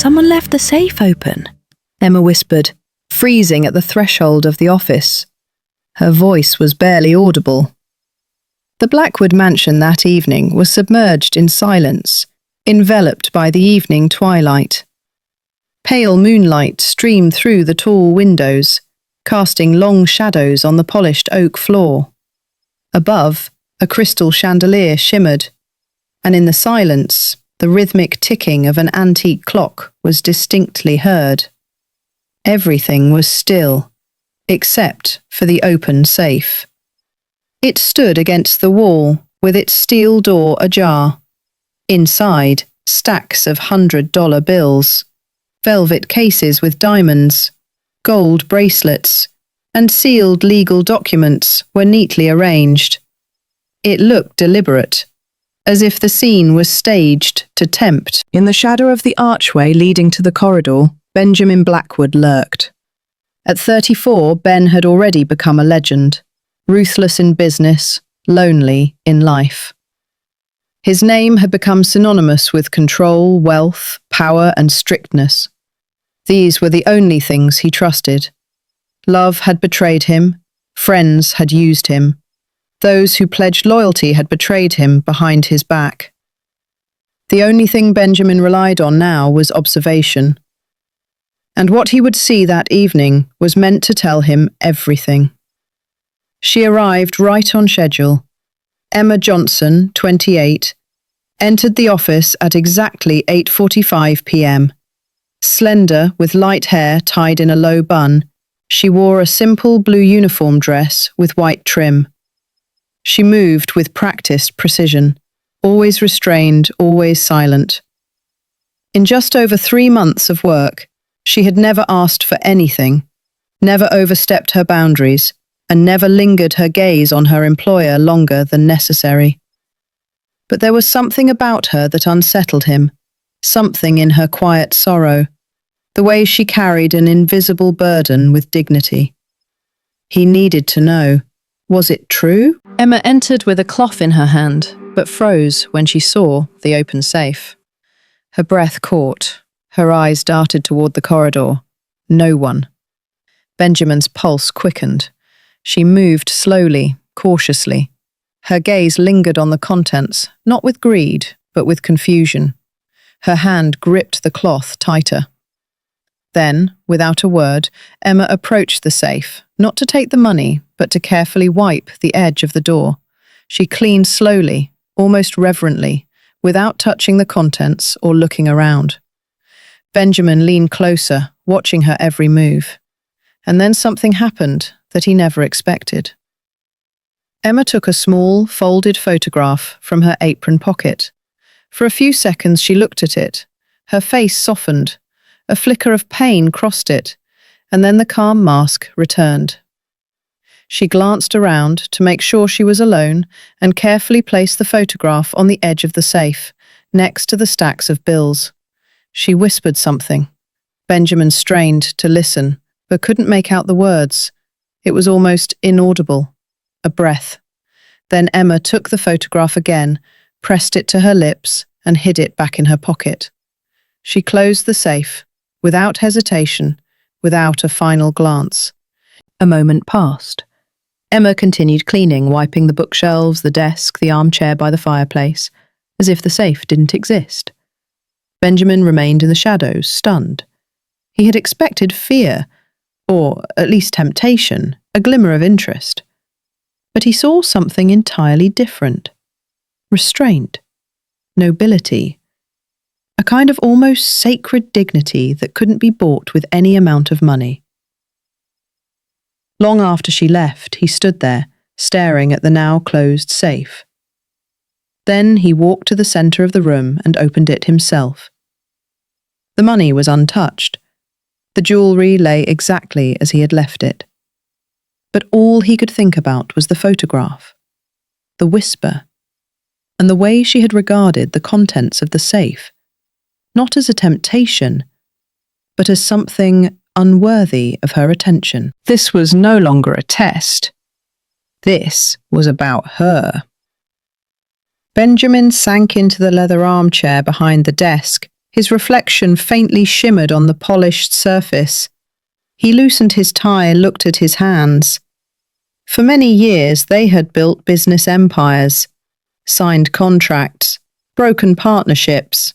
Someone left the safe open, Emma whispered, freezing at the threshold of the office. Her voice was barely audible. The Blackwood mansion that evening was submerged in silence, enveloped by the evening twilight. Pale moonlight streamed through the tall windows, casting long shadows on the polished oak floor. Above, a crystal chandelier shimmered, and in the silence, the rhythmic ticking of an antique clock was distinctly heard. Everything was still, except for the open safe. It stood against the wall, with its steel door ajar. Inside, stacks of $100 bills, velvet cases with diamonds, gold bracelets, and sealed legal documents were neatly arranged. It looked deliberate, as if the scene was staged to tempt. In the shadow of the archway leading to the corridor, Benjamin Blackwood lurked. At 34, Ben had already become a legend, ruthless in business, lonely in life. His name had become synonymous with control, wealth, power, and strictness. These were the only things he trusted. Love had betrayed him, friends had used him. Those who pledged loyalty had betrayed him behind his back. The only thing Benjamin relied on now was observation. And what he would see that evening was meant to tell him everything. She arrived right on schedule. Emma Johnson, 28, entered the office at exactly 8:45 p.m. Slender, with light hair tied in a low bun, she wore a simple blue uniform dress with white trim. She moved with practiced precision, always restrained, always silent. In just over 3 months of work, she had never asked for anything, never overstepped her boundaries, and never lingered her gaze on her employer longer than necessary. But there was something about her that unsettled him, something in her quiet sorrow, the way she carried an invisible burden with dignity. He needed to know, was it true? Emma entered with a cloth in her hand, but froze when she saw the open safe. Her breath caught, her eyes darted toward the corridor. No one. Benjamin's pulse quickened. She moved slowly, cautiously. Her gaze lingered on the contents, not with greed, but with confusion. Her hand gripped the cloth tighter. Then, without a word, Emma approached the safe, not to take the money, but to carefully wipe the edge of the door. She cleaned slowly, almost reverently, without touching the contents or looking around. Benjamin leaned closer, watching her every move. And then something happened that he never expected. Emma took a small, folded photograph from her apron pocket. For a few seconds she looked at it. Her face softened. A flicker of pain crossed it, and then the calm mask returned. She glanced around to make sure she was alone and carefully placed the photograph on the edge of the safe, next to the stacks of bills. She whispered something. Benjamin strained to listen, but couldn't make out the words. It was almost inaudible. A breath. Then Emma took the photograph again, pressed it to her lips, and hid it back in her pocket. She closed the safe, without hesitation, without a final glance. A moment passed. Emma continued cleaning, wiping the bookshelves, the desk, the armchair by the fireplace, as if the safe didn't exist. Benjamin remained in the shadows, stunned. He had expected fear, or at least temptation, a glimmer of interest. But he saw something entirely different. Restraint, nobility, a kind of almost sacred dignity that couldn't be bought with any amount of money. Long after she left, he stood there, staring at the now closed safe. Then he walked to the center of the room and opened it himself. The money was untouched. The jewelry lay exactly as he had left it. But all he could think about was the photograph, the whisper, and the way she had regarded the contents of the safe, not as a temptation, but as something unworthy of her attention. This was no longer a test. This was about her. Benjamin sank into the leather armchair behind the desk, His reflection faintly shimmered on the polished surface. He loosened his tie, looked at his hands. For many years they had built business empires, signed contracts, broken partnerships.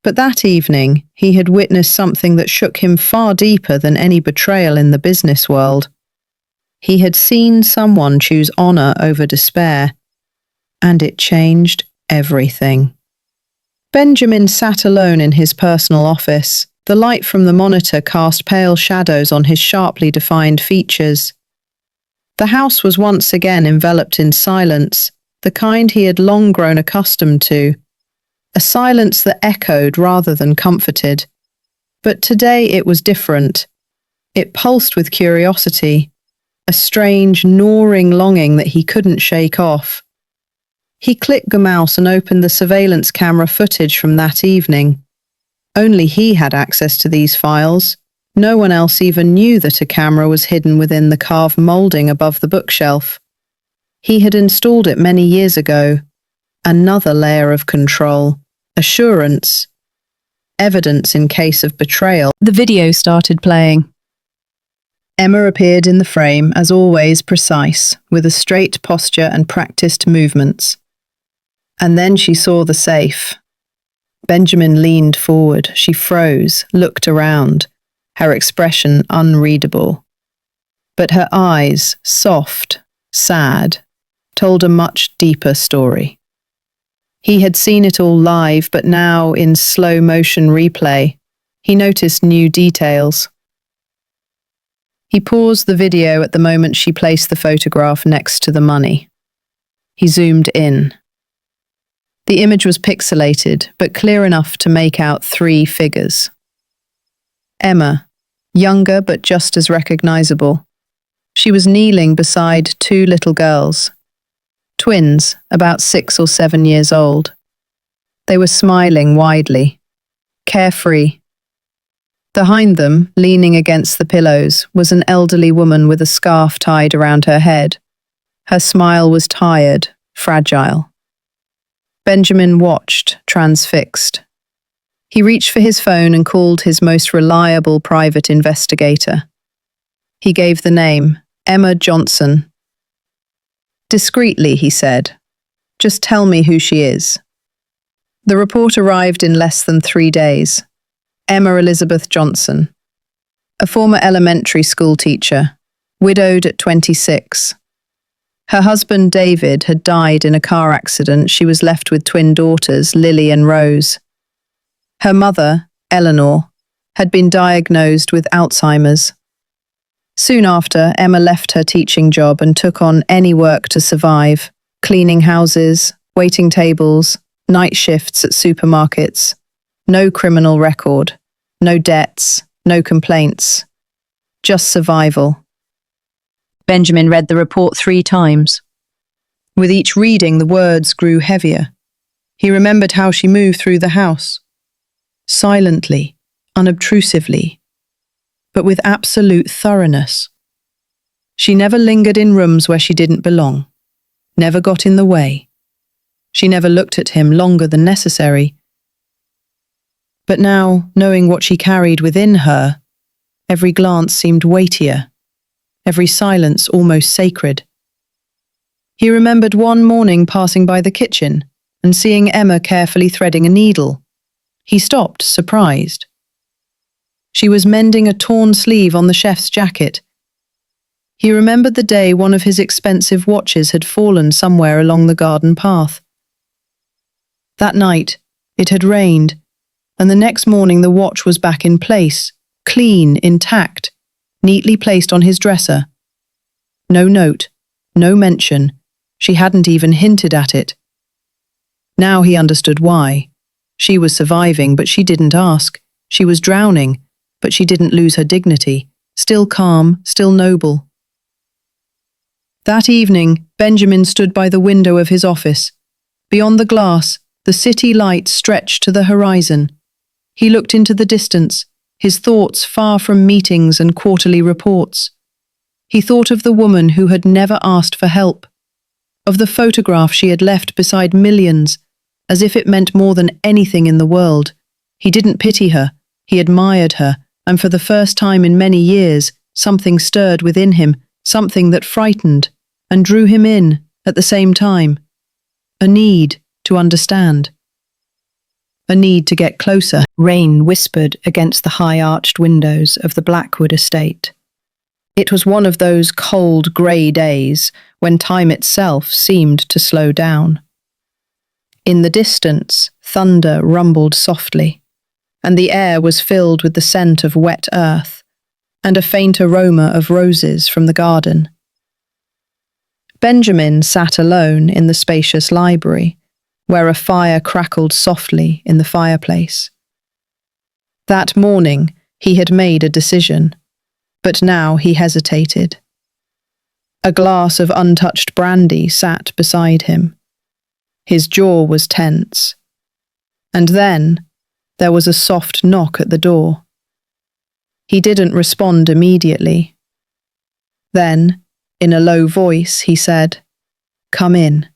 But that evening he had witnessed something that shook him far deeper than any betrayal in the business world. He had seen someone choose honor over despair, and it changed everything. Benjamin sat alone in his personal office. The light from the monitor cast pale shadows on his sharply defined features. The house was once again enveloped in silence, the kind he had long grown accustomed to, a silence that echoed rather than comforted. But today it was different. It pulsed with curiosity, a strange, gnawing longing that he couldn't shake off. He clicked the mouse and opened the surveillance camera footage from that evening. Only he had access to these files. No one else even knew that a camera was hidden within the carved molding above the bookshelf. He had installed it many years ago. Another layer of control, assurance, evidence in case of betrayal. The video started playing. Emma appeared in the frame, as always precise, with a straight posture and practiced movements. And then she saw the safe. Benjamin leaned forward. She froze, looked around, her expression unreadable. But her eyes, soft, sad, told a much deeper story. He had seen it all live, but now, in slow-motion replay, he noticed new details. He paused the video at the moment she placed the photograph next to the money. He zoomed in. The image was pixelated, but clear enough to make out 3 figures. Emma, younger but just as recognizable. She was kneeling beside 2 little girls, twins, about 6 or 7 years old. They were smiling widely, carefree. Behind them, leaning against the pillows, was an elderly woman with a scarf tied around her head. Her smile was tired, fragile. Benjamin watched, transfixed. He reached for his phone and called his most reliable private investigator. He gave the name, Emma Johnson. Discreetly, he said, "Just tell me who she is." The report arrived in less than 3 days. Emma Elizabeth Johnson, a former elementary school teacher, widowed at 26. Her husband, David, had died in a car accident. She was left with twin daughters, Lily and Rose. Her mother, Eleanor, had been diagnosed with Alzheimer's. Soon after, Emma left her teaching job and took on any work to survive, cleaning houses, waiting tables, night shifts at supermarkets. No criminal record, no debts, no complaints. Just survival. Benjamin read the report 3 times. With each reading, the words grew heavier. He remembered how she moved through the house. Silently, unobtrusively, but with absolute thoroughness. She never lingered in rooms where she didn't belong, never got in the way. She never looked at him longer than necessary. But now, knowing what she carried within her, every glance seemed weightier, every silence almost sacred. He remembered one morning passing by the kitchen and seeing Emma carefully threading a needle. He stopped, surprised. She was mending a torn sleeve on the chef's jacket. He remembered the day one of his expensive watches had fallen somewhere along the garden path. That night, it had rained, and the next morning the watch was back in place, clean, intact, neatly placed on his dresser. No note, no mention. She hadn't even hinted at it. Now he understood why. She was surviving, but she didn't ask. She was drowning, but she didn't lose her dignity. Still calm, still noble. That evening, Benjamin stood by the window of his office. Beyond the glass, the city lights stretched to the horizon. He looked into the distance, his thoughts far from meetings and quarterly reports. He thought of the woman who had never asked for help, of the photograph she had left beside millions, as if it meant more than anything in the world. He didn't pity her, he admired her, and for the first time in many years, something stirred within him, something that frightened and drew him in at the same time. A need to understand. A need to get closer. Rain whispered against the high-arched windows of the Blackwood estate. It was one of those cold, grey days when time itself seemed to slow down. In the distance, thunder rumbled softly, and the air was filled with the scent of wet earth and a faint aroma of roses from the garden. Benjamin sat alone in the spacious library, where a fire crackled softly in the fireplace. That morning he had made a decision, but now he hesitated. A glass of untouched brandy sat beside him. His jaw was tense. And then there was a soft knock at the door. He didn't respond immediately. Then, in a low voice, he said, "Come in."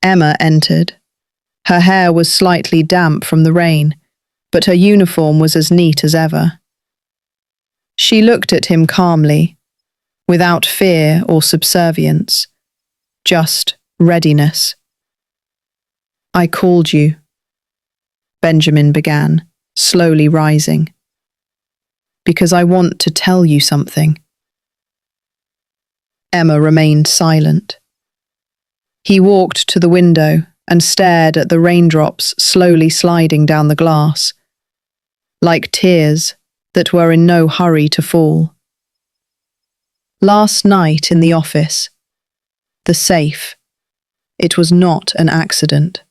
Emma entered. Her hair was slightly damp from the rain, but her uniform was as neat as ever. She looked at him calmly, without fear or subservience, just readiness. "I called you," Benjamin began, slowly rising, "because I want to tell you something." Emma remained silent. He walked to the window and stared at the raindrops slowly sliding down the glass, like tears that were in no hurry to fall. Last night in the office, the safe, it was not an accident.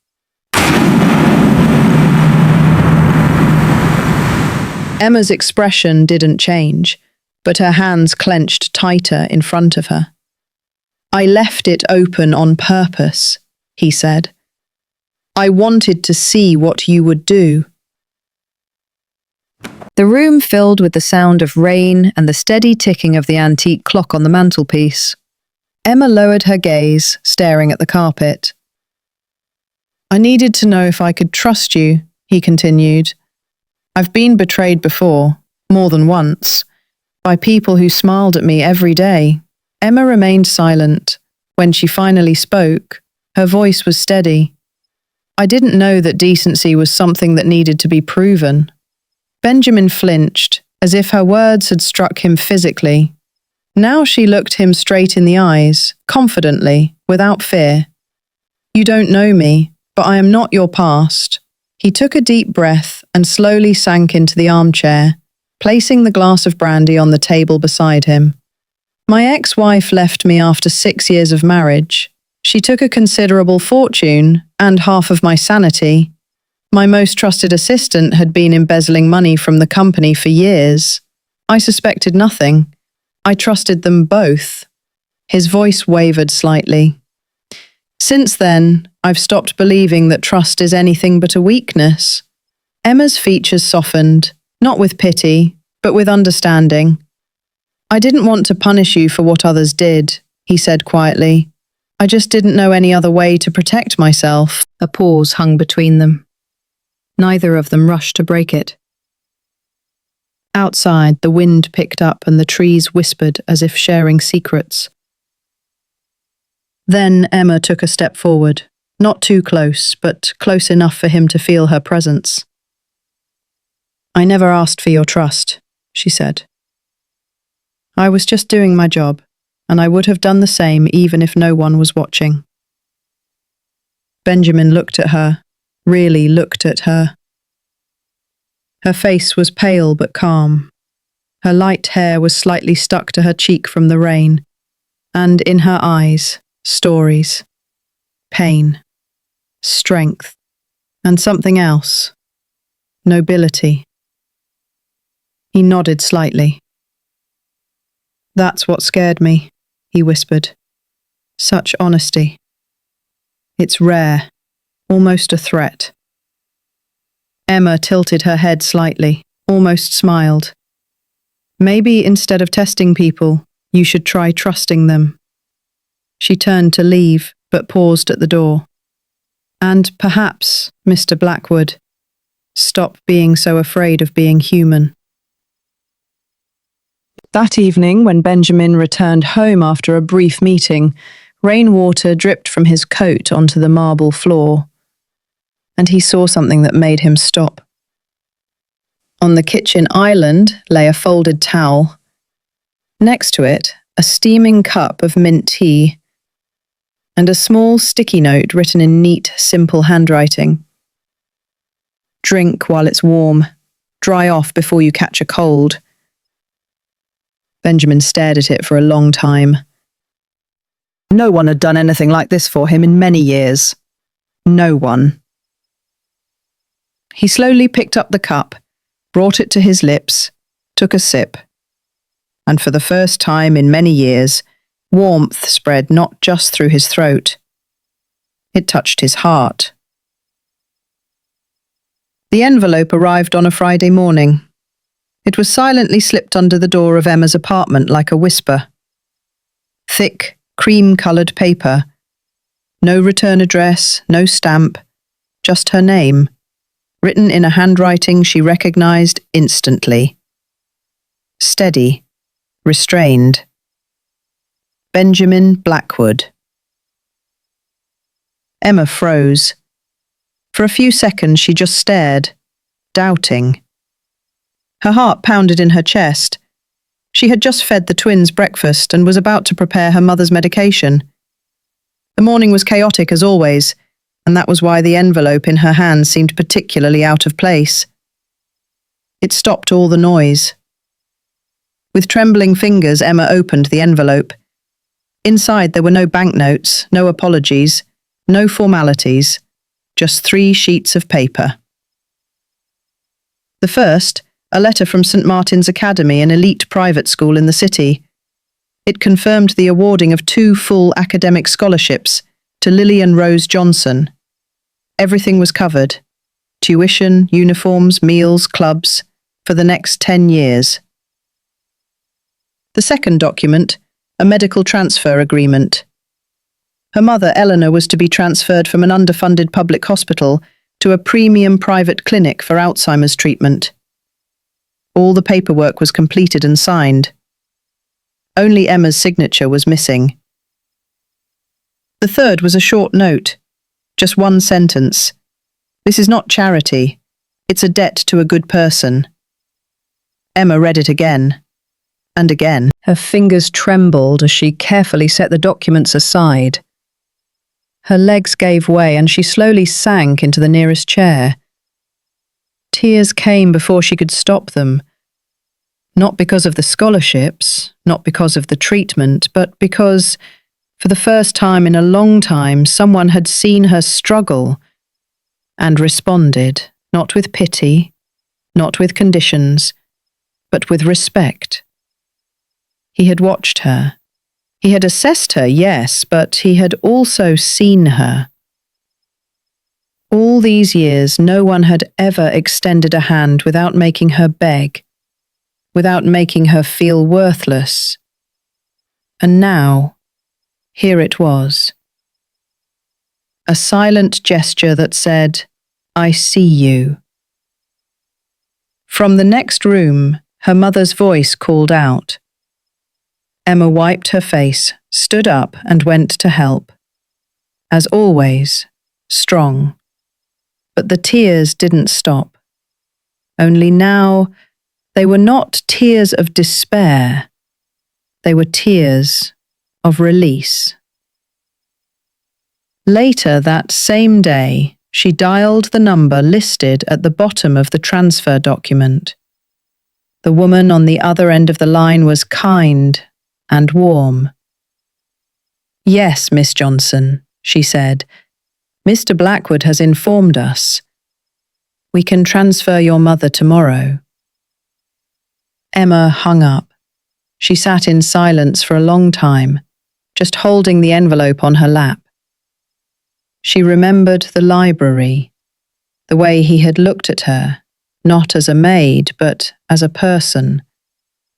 Emma's expression didn't change, but her hands clenched tighter in front of her. "I left it open on purpose," he said. "I wanted to see what you would do." The room filled with the sound of rain and the steady ticking of the antique clock on the mantelpiece. Emma lowered her gaze, staring at the carpet. "I needed to know if I could trust you," he continued. "I've been betrayed before, more than once, by people who smiled at me every day." Emma remained silent. When she finally spoke, her voice was steady. "I didn't know that decency was something that needed to be proven." Benjamin flinched, as if her words had struck him physically. Now she looked him straight in the eyes, confidently, without fear. "You don't know me, but I am not your past." He took a deep breath and slowly sank into the armchair, placing the glass of brandy on the table beside him. "My ex-wife left me after 6 years of marriage. She took a considerable fortune and half of my sanity. My most trusted assistant had been embezzling money from the company for years. I suspected nothing. I trusted them both." His voice wavered slightly. "Since then, I've stopped believing that trust is anything but a weakness." Emma's features softened, not with pity, but with understanding. "I didn't want to punish you for what others did," he said quietly. "I just didn't know any other way to protect myself." A pause hung between them. Neither of them rushed to break it. Outside, the wind picked up and the trees whispered as if sharing secrets. Then Emma took a step forward, not too close, but close enough for him to feel her presence. "I never asked for your trust," she said. "I was just doing my job, and I would have done the same even if no one was watching." Benjamin looked at her, really looked at her. Her face was pale but calm. Her light hair was slightly stuck to her cheek from the rain, and in her eyes, stories, pain, strength, and something else, nobility. He nodded slightly. "That's what scared me," he whispered. "Such honesty. It's rare, almost a threat." Emma tilted her head slightly, almost smiled. "Maybe instead of testing people, you should try trusting them." She turned to leave, but paused at the door. "And perhaps, Mr. Blackwood, Stop being so afraid of being human. That evening, when Benjamin returned home after a brief meeting, rainwater dripped from his coat onto the marble floor, and he saw something that made him stop. On the kitchen island lay a folded towel. Next to it, a steaming cup of mint tea, and a small sticky note written in neat, simple handwriting. Drink while it's warm. Dry off before you catch a cold. Benjamin stared at it for a long time. No one had done anything like this for him in many years. No one. He slowly picked up the cup, brought it to his lips, took a sip. And for the first time in many years, warmth spread not just through his throat. It touched his heart. The envelope arrived on a Friday morning. It was silently slipped under the door of Emma's apartment like a whisper. Thick, cream-coloured paper. No return address, no stamp, just her name, written in a handwriting she recognised instantly. Steady, restrained. Benjamin Blackwood. Emma froze. For a few seconds she just stared, doubting. Her heart pounded in her chest. She had just fed the twins breakfast and was about to prepare her mother's medication. The morning was chaotic as always, and that was why the envelope in her hand seemed particularly out of place. It stopped all the noise. With trembling fingers, Emma opened the envelope. Inside there were no banknotes, no apologies, no formalities, just 3 sheets of paper. The first, a letter from St. Martin's Academy, an elite private school in the city. It confirmed the awarding of 2 full academic scholarships to Lillian Rose Johnson. Everything was covered. Tuition, uniforms, meals, clubs, for the next 10 years. The second document, a medical transfer agreement. Her mother, Eleanor, was to be transferred from an underfunded public hospital to a premium private clinic for Alzheimer's treatment. All the paperwork was completed and signed. Only Emma's signature was missing. The third was a short note, just 1 sentence. This is not charity. It's a debt to a good person. Emma read it again, and again. Her fingers trembled as she carefully set the documents aside. Her legs gave way and she slowly sank into the nearest chair. Tears came before she could stop them. Not because of the scholarships, not because of the treatment, but because, for the first time in a long time, someone had seen her struggle and responded, not with pity, not with conditions, but with respect. He had watched her. He had assessed her, yes, but he had also seen her. All these years, no one had ever extended a hand without making her beg, without making her feel worthless. And now, here it was. A silent gesture that said, "I see you." From the next room, her mother's voice called out. Emma wiped her face, stood up, and went to help. As always, strong. But the tears didn't stop. Only now, they were not tears of despair. They were tears of release. Later that same day, she dialed the number listed at the bottom of the transfer document. The woman on the other end of the line was kind and warm. "Yes, Miss Johnson," she said. "Mr. Blackwood has informed us. We can transfer your mother tomorrow." Emma hung up. She sat in silence for a long time, just holding the envelope on her lap. She remembered the library, the way he had looked at her, not as a maid, but as a person,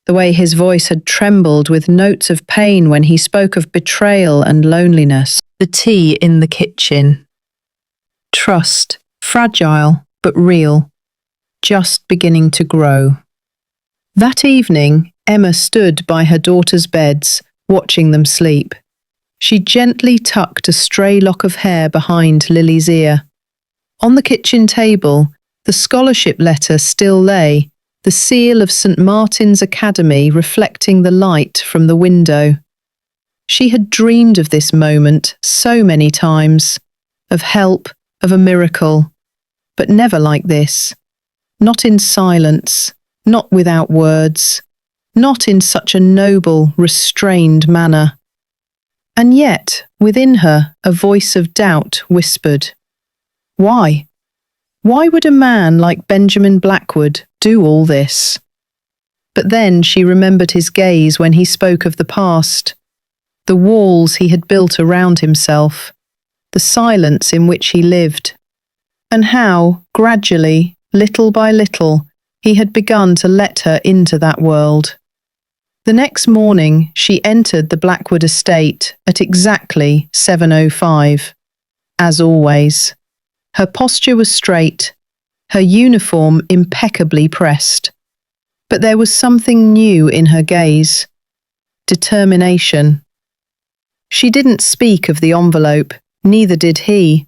the way his voice had trembled with notes of pain when he spoke of betrayal and loneliness, the tea in the kitchen. Trust, fragile but real. just beginning to grow. That evening, Emma stood by her daughter's beds, watching them sleep. She gently tucked a stray lock of hair behind Lily's ear. On the kitchen table, the scholarship letter still lay, the seal of St. Martin's Academy reflecting the light from the window. She had dreamed of this moment so many times, of help, of a miracle, but never like this. Not in silence, not without words, not in such a noble, restrained manner. And yet, within her, a voice of doubt whispered, "Why? Why would a man like Benjamin Blackwood do all this?" But then she remembered his gaze when he spoke of the past, the walls he had built around himself, the silence in which he lived, and how, gradually, little by little, he had begun to let her into that world. The next morning, she entered the Blackwood estate at exactly 7:05. As always, her posture was straight, her uniform impeccably pressed. But there was something new in her gaze. Determination. She didn't speak of the envelope, neither did he.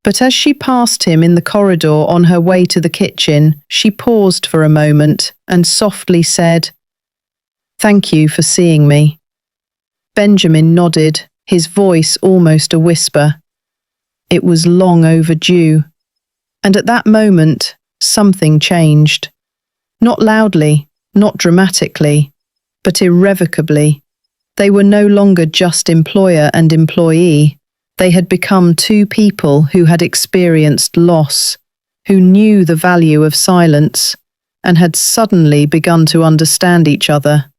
But as she passed him in the corridor on her way to the kitchen, she paused for a moment and softly said, "Thank you for seeing me." Benjamin nodded, his voice almost a whisper. It was long overdue. And at that moment, something changed. Not loudly, not dramatically, but irrevocably. They were no longer just employer and employee. They had become two people who had experienced loss, who knew the value of silence, and had suddenly begun to understand each other.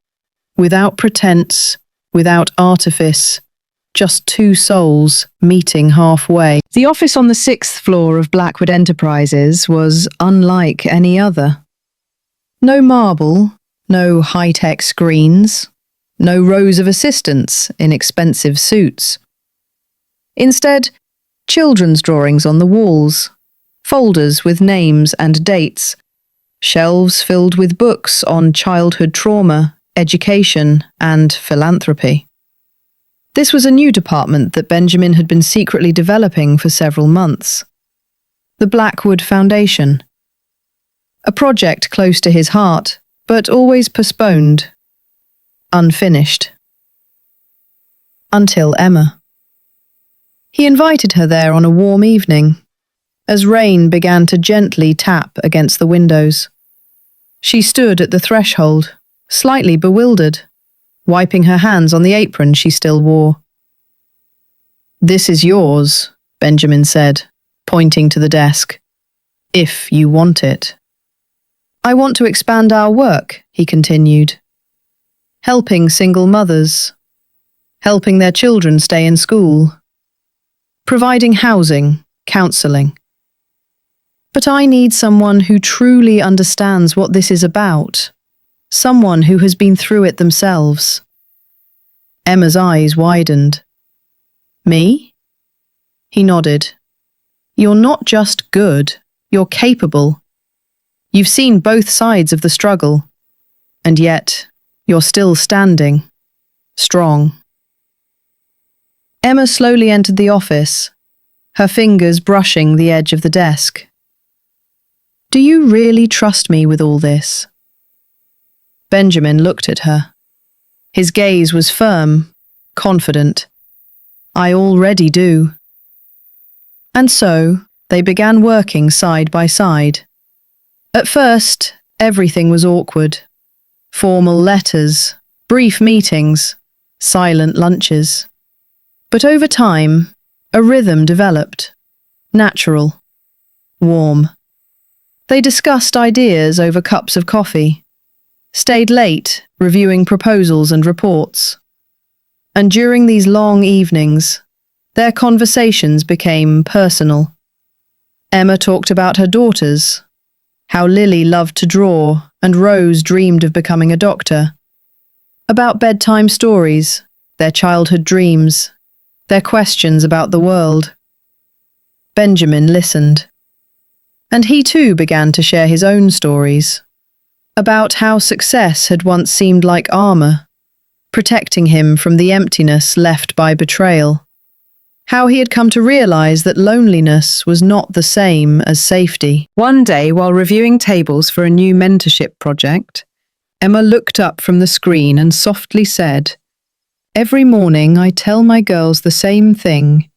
Without pretense, without artifice, just two souls meeting halfway. The office on the 6th floor of Blackwood Enterprises was unlike any other. No marble, no high-tech screens, no rows of assistants in expensive suits. Instead, children's drawings on the walls, folders with names and dates, shelves filled with books on childhood trauma, education, and philanthropy. This was a new department that Benjamin had been secretly developing for several months. The Blackwood Foundation. A project close to his heart, but always postponed, unfinished. Until Emma. He invited her there on a warm evening, as rain began to gently tap against the windows. She stood at the threshold, slightly bewildered, wiping her hands on the apron she still wore. "This is yours," Benjamin said, pointing to the desk, "if you want it." "I want to expand our work," he continued. "Helping single mothers, helping their children stay in school, providing housing, counselling. But I need someone who truly understands what this is about, someone who has been through it themselves." Emma's eyes widened. "Me?" He nodded. "You're not just good, you're capable. You've seen both sides of the struggle, and yet you're still standing, strong." Emma slowly entered the office, her fingers brushing the edge of the desk. "Do you really trust me with all this?" Benjamin looked at her. His gaze was firm, confident. "I already do." And so, they began working side by side. At first, everything was awkward. Formal letters, brief meetings, silent lunches. But over time, a rhythm developed. Natural. Warm. They discussed ideas over cups of coffee. Stayed late, reviewing proposals and reports. And during these long evenings, their conversations became personal. Emma talked about her daughters, how Lily loved to draw and Rose dreamed of becoming a doctor. About bedtime stories, their childhood dreams, their questions about the world. Benjamin listened. And he too began to share his own stories about how success had once seemed like armor, protecting him from the emptiness left by betrayal. How he had come to realize that loneliness was not the same as safety. One day, while reviewing tables for a new mentorship project, Emma looked up from the screen and softly said, "Every morning I tell my girls the same thing.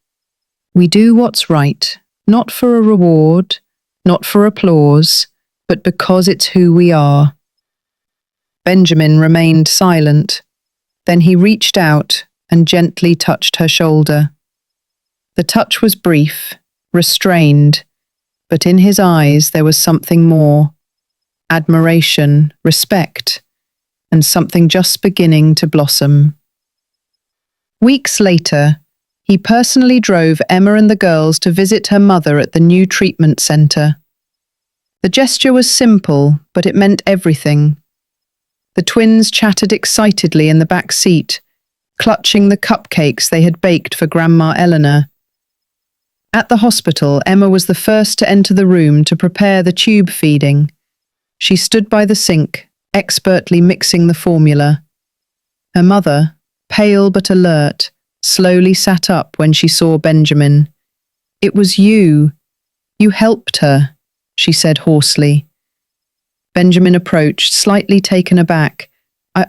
We do what's right, not for a reward, not for applause, but because it's who we are." Benjamin remained silent. Then he reached out and gently touched her shoulder. The touch was brief, restrained, but in his eyes there was something more: admiration, respect, and something just beginning to blossom. Weeks later, he personally drove Emma and the girls to visit her mother at the new treatment center. The gesture was simple, but it meant everything. The twins chatted excitedly in the back seat, clutching the cupcakes they had baked for Grandma Eleanor. At the hospital, Emma was the first to enter the room to prepare the tube feeding. She stood by the sink, expertly mixing the formula. Her mother, pale but alert, slowly sat up when she saw Benjamin. "It was you. You helped her," she said hoarsely. Benjamin approached, slightly taken aback.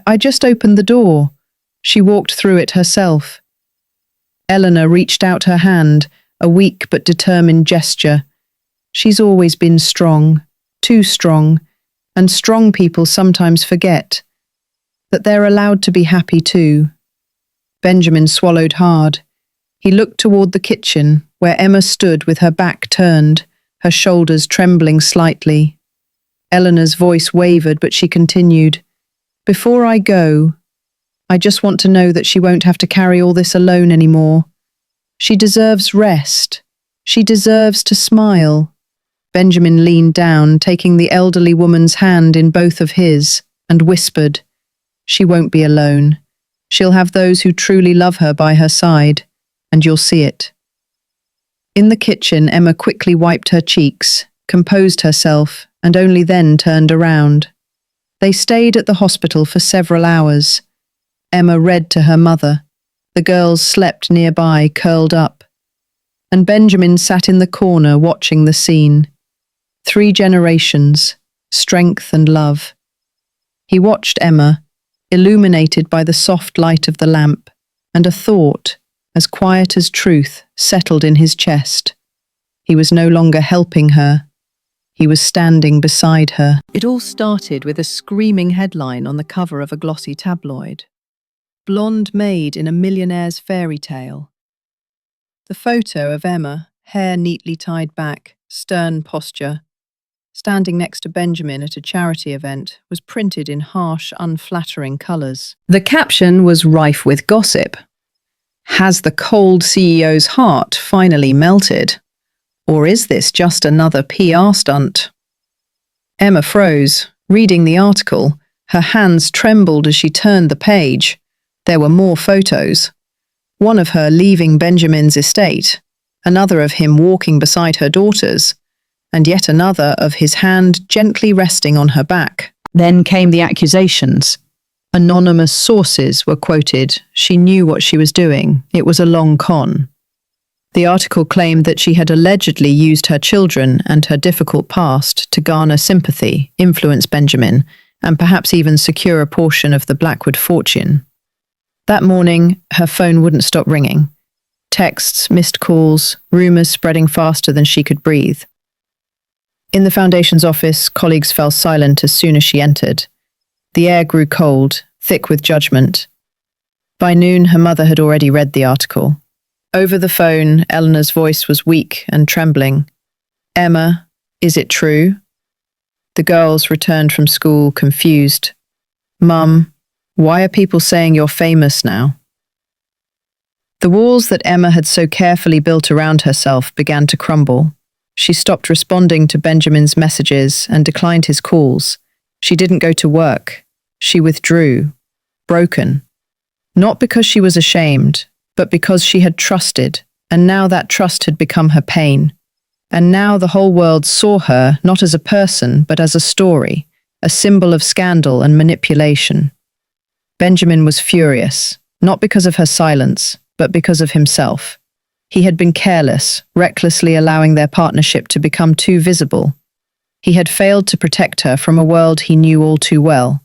I just opened the door. She walked through it herself." Eleanor reached out her hand, a weak but determined gesture. "She's always been strong, too strong, and strong people sometimes forget that they're allowed to be happy too." Benjamin swallowed hard. He looked toward the kitchen, where Emma stood with her back turned, her shoulders trembling slightly. Eleanor's voice wavered, but she continued, "Before I go, I just want to know that she won't have to carry all this alone anymore. She deserves rest. She deserves to smile." Benjamin leaned down, taking the elderly woman's hand in both of his, and whispered, "She won't be alone. She'll have those who truly love her by her side, and you'll see it." In the kitchen, Emma quickly wiped her cheeks, composed herself, and only then turned around. They stayed at the hospital for several hours. Emma read to her mother. The girls slept nearby, curled up. And Benjamin sat in the corner watching the scene. 3 generations, strength and love. He watched Emma, illuminated by the soft light of the lamp, and a thought, as quiet as truth, settled in his chest. He was no longer helping her. He was standing beside her. It all started with a screaming headline on the cover of a glossy tabloid. "Blonde Maid in a Millionaire's Fairy Tale." The photo of Emma, hair neatly tied back, stern posture, standing next to Benjamin at a charity event, was printed in harsh, unflattering colours. The caption was rife with gossip. Has the cold CEO's heart finally melted? Or is this just another PR stunt? Emma froze, reading the article. Her hands trembled as she turned the page. There were more photos. One of her leaving Benjamin's estate, another of him walking beside her daughters, and yet another of his hand gently resting on her back. Then came the accusations. Anonymous sources were quoted. She knew what she was doing. It was a long con. The article claimed that she had allegedly used her children and her difficult past to garner sympathy, influence Benjamin, and perhaps even secure a portion of the Blackwood fortune. That morning, her phone wouldn't stop ringing. Texts, missed calls, rumours spreading faster than she could breathe. In the foundation's office, colleagues fell silent as soon as she entered. The air grew cold, thick with judgment. By noon, her mother had already read the article. Over the phone, Eleanor's voice was weak and trembling. "Emma, is it true?" The girls returned from school, confused. "Mum, why are people saying you're famous now?" The walls that Emma had so carefully built around herself began to crumble. She stopped responding to Benjamin's messages and declined his calls. She didn't go to work. She withdrew, broken. Not because she was ashamed, but because she had trusted, and now that trust had become her pain. And now the whole world saw her not as a person, but as a story, a symbol of scandal and manipulation. Benjamin was furious, not because of her silence, but because of himself. He had been careless, recklessly allowing their partnership to become too visible. He had failed to protect her from a world he knew all too well.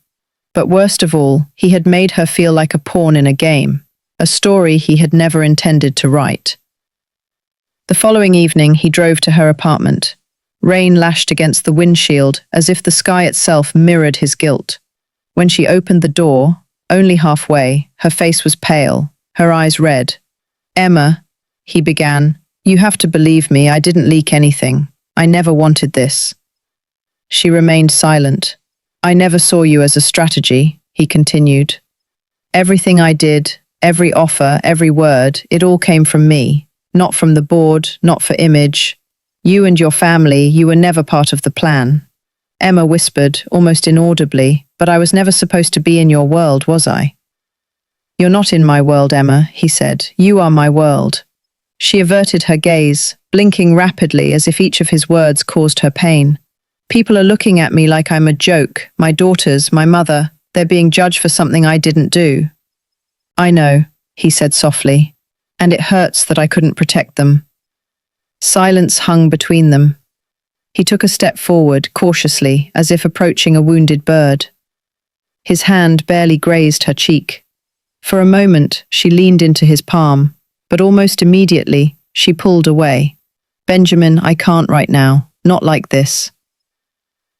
But worst of all, he had made her feel like a pawn in a game, a story he had never intended to write. The following evening, he drove to her apartment. Rain lashed against the windshield as if the sky itself mirrored his guilt. When she opened the door, only halfway, her face was pale, her eyes red. "Emma," he began, "you have to believe me, I didn't leak anything. I never wanted this." She remained silent. "I never saw you as a strategy," he continued. "Everything I did, every offer, every word, it all came from me, not from the board, not for image. You and your family, you were never part of the plan." Emma whispered, almost inaudibly, "But I was never supposed to be in your world, was I?" "You're not in my world, Emma," he said. "You are my world." She averted her gaze, blinking rapidly as if each of his words caused her pain. "People are looking at me like I'm a joke. My daughters, my mother, they're being judged for something I didn't do." "I know," he said softly, "and it hurts that I couldn't protect them." Silence hung between them. He took a step forward, cautiously, as if approaching a wounded bird. His hand barely grazed her cheek. For a moment, she leaned into his palm, but almost immediately, she pulled away. "Benjamin, I can't right now. Not like this."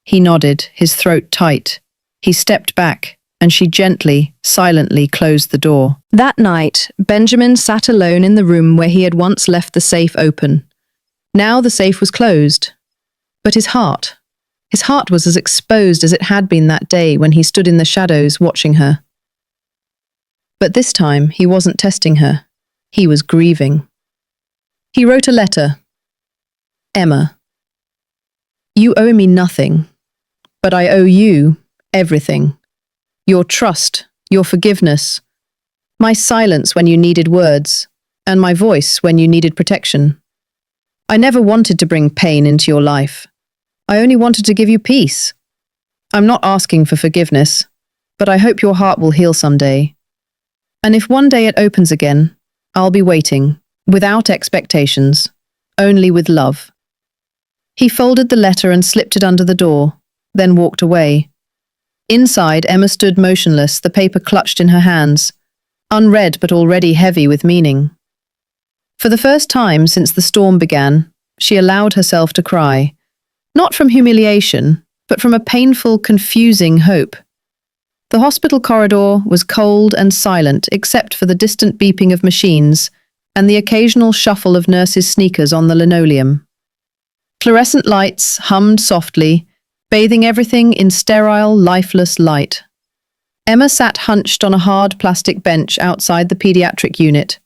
He nodded, his throat tight. He stepped back, and she gently, silently closed the door. That night, Benjamin sat alone in the room where he had once left the safe open. Now the safe was closed. But his heart was as exposed as it had been that day when he stood in the shadows watching her. But this time, he wasn't testing her. He was grieving. He wrote a letter. "Emma, you owe me nothing, but I owe you everything. Your trust, your forgiveness, my silence when you needed words, and my voice when you needed protection. I never wanted to bring pain into your life. I only wanted to give you peace. I'm not asking for forgiveness, but I hope your heart will heal someday. And if one day it opens again, I'll be waiting, without expectations, only with love." He folded the letter and slipped it under the door, then walked away. Inside, Emma stood motionless, the paper clutched in her hands, unread but already heavy with meaning. For the first time since the storm began, she allowed herself to cry, not from humiliation, but from a painful, confusing hope. The hospital corridor was cold and silent except for the distant beeping of machines and the occasional shuffle of nurses' sneakers on the linoleum. Fluorescent lights hummed softly, bathing everything in sterile, lifeless light. Emma sat hunched on a hard plastic bench outside the pediatric unit.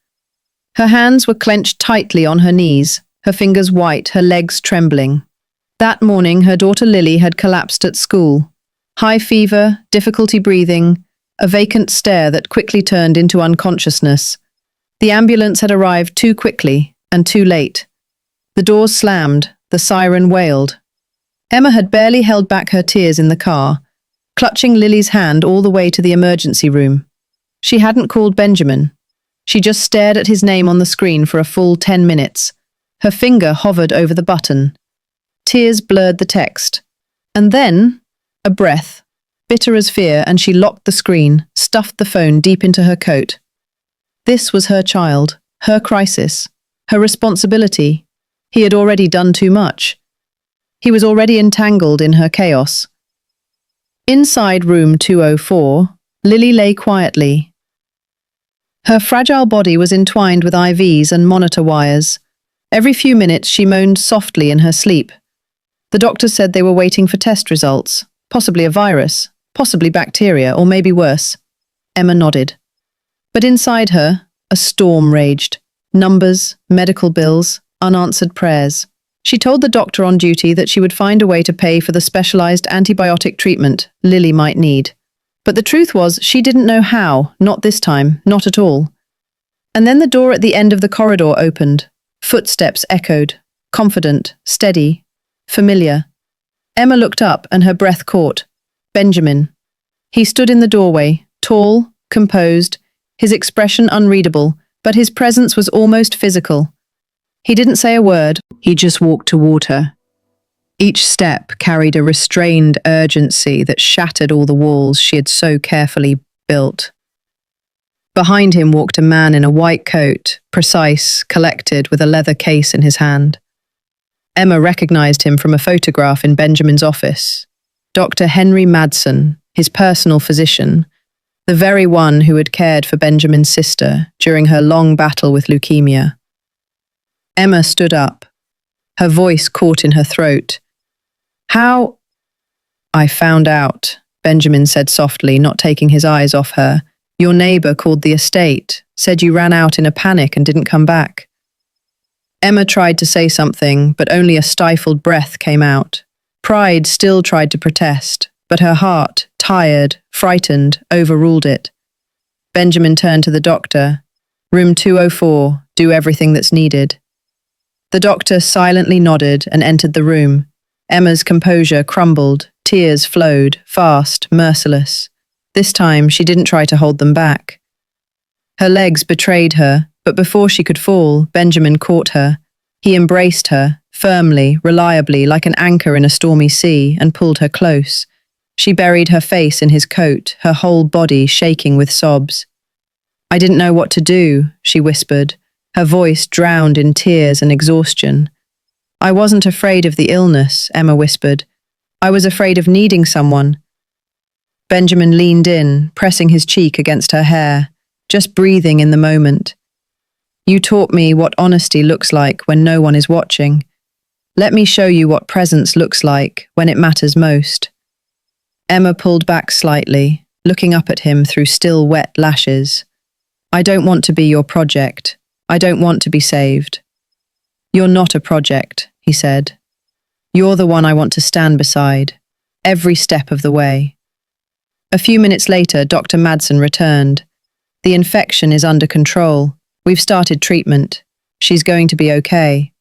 Her hands were clenched tightly on her knees, her fingers white, her legs trembling. That morning, her daughter Lily had collapsed at school. High fever, difficulty breathing, a vacant stare that quickly turned into unconsciousness. The ambulance had arrived too quickly and too late. The doors slammed, the siren wailed. Emma had barely held back her tears in the car, clutching Lily's hand all the way to the emergency room. She hadn't called Benjamin. She just stared at his name on the screen for a full 10 minutes. Her finger hovered over the button. Tears blurred the text. And then, a breath, bitter as fear, and she locked the screen, stuffed the phone deep into her coat. This was her child, her crisis, her responsibility. He had already done too much. He was already entangled in her chaos. Inside room 204, Lily lay quietly. Her fragile body was entwined with IVs and monitor wires. Every few minutes she moaned softly in her sleep. The doctors said they were waiting for test results, possibly a virus, possibly bacteria, or maybe worse. Emma nodded. But inside her, a storm raged. Numbers, medical bills, unanswered prayers. She told the doctor on duty that she would find a way to pay for the specialized antibiotic treatment Lily might need. But the truth was, she didn't know how, not this time, not at all. And then the door at the end of the corridor opened. Footsteps echoed. confident, steady, familiar. Emma looked up and her breath caught. Benjamin. He stood in the doorway, tall, composed, his expression unreadable, but his presence was almost physical. He didn't say a word, he just walked toward her. Each step carried a restrained urgency that shattered all the walls she had so carefully built. Behind him walked a man in a white coat, precise, collected, with a leather case in his hand. Emma recognized him from a photograph in Benjamin's office. Dr. Henry Madsen, his personal physician, the very one who had cared for Benjamin's sister during her long battle with leukemia. Emma stood up, her voice caught in her throat. How? I found out, Benjamin said softly, not taking his eyes off her. Your neighbor called the estate, said you ran out in a panic and didn't come back. Emma tried to say something, but only a stifled breath came out. Pride still tried to protest, but her heart, tired, frightened, overruled it. Benjamin turned to the doctor. Room 204, do everything that's needed. The doctor silently nodded and entered the room. Emma's composure crumbled, tears flowed, fast, merciless. This time she didn't try to hold them back. Her legs betrayed her, but before she could fall, Benjamin caught her. He embraced her, firmly, reliably, like an anchor in a stormy sea, and pulled her close. She buried her face in his coat, her whole body shaking with sobs. I didn't know what to do, she whispered, her voice drowned in tears and exhaustion. I wasn't afraid of the illness, Emma whispered. I was afraid of needing someone. Benjamin leaned in, pressing his cheek against her hair, just breathing in the moment. You taught me what honesty looks like when no one is watching. Let me show you what presence looks like when it matters most. Emma pulled back slightly, looking up at him through still wet lashes. I don't want to be your project. I don't want to be saved. You're not a project, he said. You're the one I want to stand beside, every step of the way. A few minutes later, Dr. Madsen returned. The infection is under control. We've started treatment. She's going to be okay.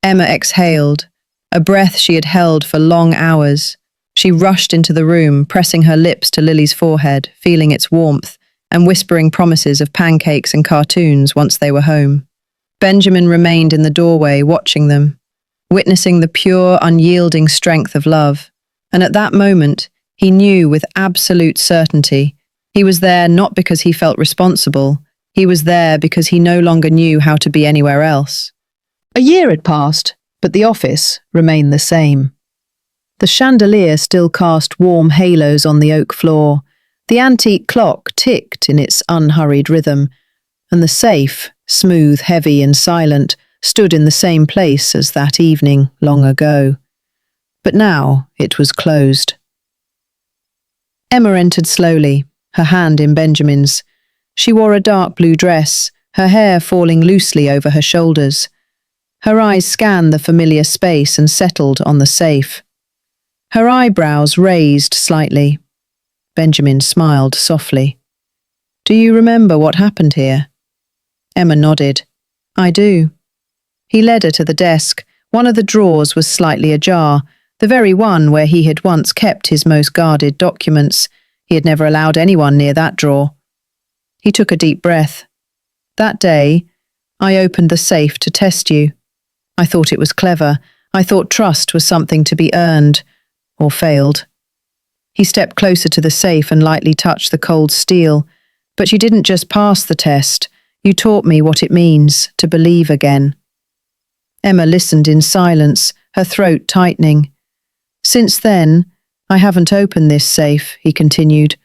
Emma exhaled, a breath she had held for long hours. She rushed into the room, pressing her lips to Lily's forehead, feeling its warmth, and whispering promises of pancakes and cartoons once they were home. Benjamin remained in the doorway, watching them, witnessing the pure, unyielding strength of love. And at that moment, he knew with absolute certainty he was there not because he felt responsible. He was there because he no longer knew how to be anywhere else. A year had passed, but the office remained the same. The chandelier still cast warm halos on the oak floor. The antique clock ticked in its unhurried rhythm, and the safe, smooth, heavy and silent, stood in the same place as that evening long ago. But now it was closed. Emma entered slowly, her hand in Benjamin's. She wore a dark blue dress, her hair falling loosely over her shoulders. Her eyes scanned the familiar space and settled on the safe. Her eyebrows raised slightly. Benjamin smiled softly. Do you remember what happened here? Emma nodded. I do. He led her to the desk. One of the drawers was slightly ajar, the very one where he had once kept his most guarded documents. He had never allowed anyone near that drawer. He took a deep breath. That day, I opened the safe to test you. I thought it was clever. I thought trust was something to be earned, or failed. He stepped closer to the safe and lightly touched the cold steel. But you didn't just pass the test. You taught me what it means to believe again. Emma listened in silence, her throat tightening. Since then, I haven't opened this safe, he continued,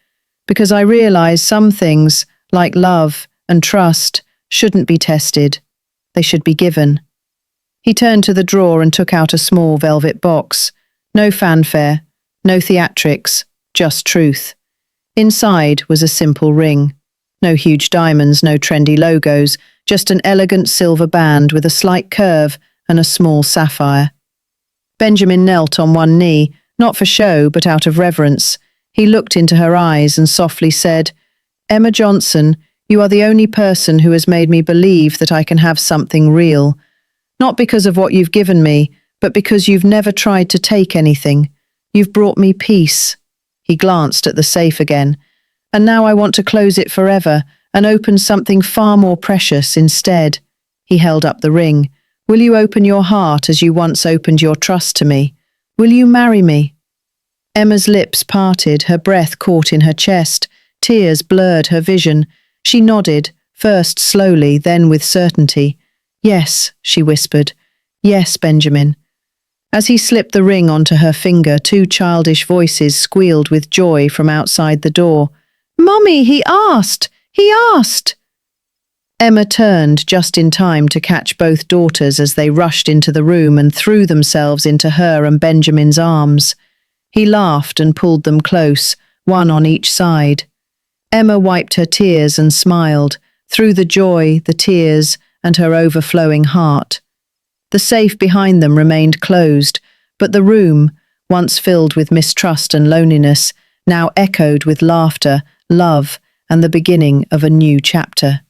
because I realized some things, like love and trust, shouldn't be tested. They should be given. He turned to the drawer and took out a small velvet box. No fanfare, no theatrics, just truth. Inside was a simple ring. No huge diamonds, no trendy logos, just an elegant silver band with a slight curve and a small sapphire. Benjamin knelt on one knee, not for show but out of reverence. He looked into her eyes and softly said, Emma Johnson, you are the only person who has made me believe that I can have something real. Not because of what you've given me, but because you've never tried to take anything. You've brought me peace." He glanced at the safe again. "And now I want to close it forever and open something far more precious instead." He held up the ring. "Will you open your heart as you once opened your trust to me? Will you marry me?" Emma's lips parted, her breath caught in her chest. Tears blurred her vision. She nodded, first slowly, then with certainty. "Yes," she whispered. "Yes, Benjamin." As he slipped the ring onto her finger, two childish voices squealed with joy from outside the door. "Mummy, he asked! He asked!" Emma turned just in time to catch both daughters as they rushed into the room and threw themselves into her and Benjamin's arms. He laughed and pulled them close, one on each side. Emma wiped her tears and smiled, through the joy, the tears, and her overflowing heart. The safe behind them remained closed, but the room, once filled with mistrust and loneliness, now echoed with laughter, love, and the beginning of a new chapter.